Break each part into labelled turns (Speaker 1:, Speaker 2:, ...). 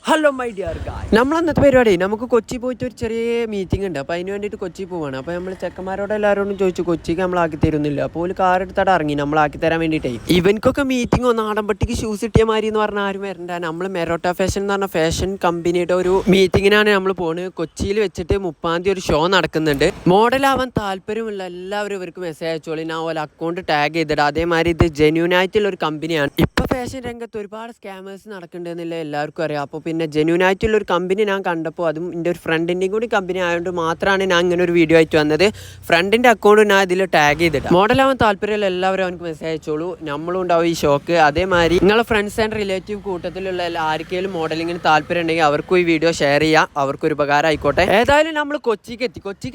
Speaker 1: Hello my dear ഗായ്, നമ്മളന്നത്തെ പരിപാടി നമുക്ക് കൊച്ചി പോയിട്ട് ഒരു ചെറിയ മീറ്റിംഗ് ഉണ്ട്. അപ്പോൾ അതിന് വേണ്ടിയിട്ട് കൊച്ചി പോവാണ്. അപ്പോൾ നമ്മൾ ചെക്കന്മാരോട് എല്ലാവരോടും ചോദിച്ചു കൊച്ചിക്ക് നമ്മളാക്കി തരുന്നില്ല. അപ്പോൾ ഒരു കാർ എടുത്തിട്ട് ഇറങ്ങി നമ്മളാക്കി തരാൻ വേണ്ടിയിട്ടേ. ഇവൻക്കൊക്കെ മീറ്റിംഗ് നാടൻപട്ടിക്ക് ഷൂസ് കിട്ടിയ മാതിരി എന്ന് പറഞ്ഞാൽ ആരും വരണ്ട. നമ്മൾ മെറോട്ട ഫാഷൻ എന്ന് പറഞ്ഞ ഫാഷൻ കമ്പനിയുടെ ഒരു മീറ്റിങ്ങിനാണ് നമ്മൾ പോകുന്നത്. കൊച്ചിയിൽ വെച്ചിട്ട് 30-ാം തീയതി ഒരു ഷോ നടക്കുന്നുണ്ട്. മോഡലാവാൻ താല്പര്യമുള്ള എല്ലാവരും ഇവർക്ക് മെസ്സേജ് അയച്ചോളി. ഞാൻ ഓല അക്കൗണ്ട് ടാഗ് ചെയ്തിട്ട്. അതേമാതിരി ഇത് ജെന്യൂൻ ആയിട്ടുള്ള ഒരു കമ്പനിയാണ്. ഇപ്പോൾ ഫാഷൻ രംഗത്ത് ഒരുപാട് സ്കാമേഴ്സ് നടക്കുന്നുണ്ടെന്നില്ല എല്ലാവർക്കും അറിയാം. അപ്പോൾ പിന്നെ ജെന്യൂൻ ആയിട്ടുള്ള ഒരു കമ്പനി ഞാൻ കണ്ടപ്പോൾ, അതും എൻ്റെ ഒരു ഫ്രണ്ടിൻ്റെയും കൂടി കമ്പനി ആയതുകൊണ്ട് മാത്രമാണ് ഞാൻ ഇങ്ങനെ ഒരു വീഡിയോ ആയിട്ട് വന്നത്. ഫ്രണ്ടിൻ്റെ അക്കൗണ്ട് ഞാൻ ഇതിൽ ടാഗ് ചെയ്തിട്ട്. മോഡലാവാൻ താല്പര്യമുള്ള എല്ലാവരും അവർക്ക് മെസ്സേജ് അയച്ചോളൂ. നമ്മളും ഉണ്ടാവും ഈ ഷോക്ക്. അതേമാതിരി നിങ്ങളെ ഫ്രണ്ട്സ് ആൻഡ് റിലേറ്റീവ് കൂട്ടത്തിലുള്ള ആർക്കെങ്കിലും മോഡലിങ്ങിന് താല്പര്യം ഉണ്ടെങ്കിൽ അവർക്കും ഈ വീഡിയോ ഷെയർ ചെയ്യാം. അവർക്കൊരു ഉപകാരം ആയിക്കോട്ടെ. ഏതായാലും നമ്മൾ കൊച്ചിക്ക്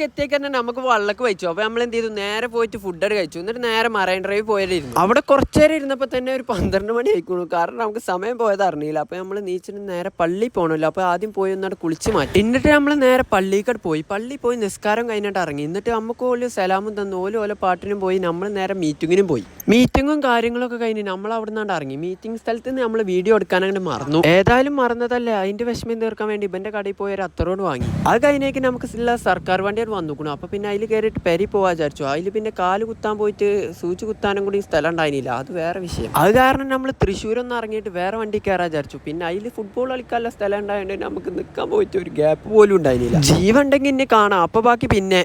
Speaker 1: എത്തിയേക്ക് തന്നെ നമുക്ക് വള്ളക്ക് വെച്ചു. അപ്പോൾ നമ്മൾ എന്ത് ചെയ്തു, നേരെ പോയിട്ട് ഫുഡ് കഴിച്ചു. എന്നിട്ട് നേരെ മറൈൻ ഡ്രൈവ് പോയിരുന്നു. അവിടെ കുറച്ച് നേരം ഇരുന്നപ്പോൾ തന്നെ ഒരു 12 മണി ആയിക്കോളൂ. കാരണം നമുക്ക് സമയം പോയത് അറിഞ്ഞില്ല. അപ്പോൾ നമ്മൾ നീച്ചിട്ട് നേരെ പള്ളി പോകണമല്ലോ. അപ്പോൾ ആദ്യം പോയി ഒന്നാട് കുളിച്ച് മാറ്റി. എന്നിട്ട് നമ്മൾ നേരെ പള്ളിക്കട് പോയി. പള്ളി പോയി നിസ്കാരം കഴിഞ്ഞിട്ട് ഇറങ്ങി. എന്നിട്ട് നമുക്ക് ഓല് സലാമും തന്നു. ഓല പാട്ടിനും പോയി. നമ്മൾ നേരെ മീറ്റിങ്ങിനും പോയി. മീറ്റിങ്ങും കാര്യങ്ങളൊക്കെ കഴിഞ്ഞ് നമ്മൾ അവിടെ നിന്നാണ്ട് ഇറങ്ങി. മീറ്റിംഗ് സ്ഥലത്ത് നിന്ന് നമ്മൾ വീഡിയോ എടുക്കാനായിട്ട് മറന്നു. ഏതായാലും മറന്നതല്ലേ, അതിൻ്റെ വിഷമം തീർക്കാൻ വേണ്ടി ഇവൻ്റെ കടയിൽ പോയി ഒരു അത്തറോട് വാങ്ങി. അത് കഴിഞ്ഞേക്ക് നമുക്ക് സർക്കാർ വണ്ടിയാണ് വന്നുക്കണം. അപ്പോൾ പിന്നെ അതിൽ കയറിയിട്ട് പെരി പോകാൻ വിചാരിച്ചു. അതിൽ പിന്നെ കാല് കുത്താൻ പോയിട്ട് സൂചി കുത്താനും കൂടി സ്ഥലം ഉണ്ടായിരുന്നില്ല. അത് വേറെ വിഷയം. അത് കാരണം നമ്മൾ തൃശ്ശൂരൊന്നും ഇറങ്ങിയിട്ട് വേറെ വണ്ടി കയറാൻ വിചാരിച്ചു. പിന്നെ അതിൽ ഫുട്ബോൾ കളിക്കാനുള്ള സ്ഥലം ഉണ്ടായതുകൊണ്ട് നമുക്ക് നിൽക്കാൻ പോയിട്ട് ഒരു ഗ്യാപ്പ് പോലും ഉണ്ടായിരുന്നില്ല. ജീവൻ ഉണ്ടെങ്കിൽ എന്നെ കാണാം. അപ്പോൾ ബാക്കി പിന്നെ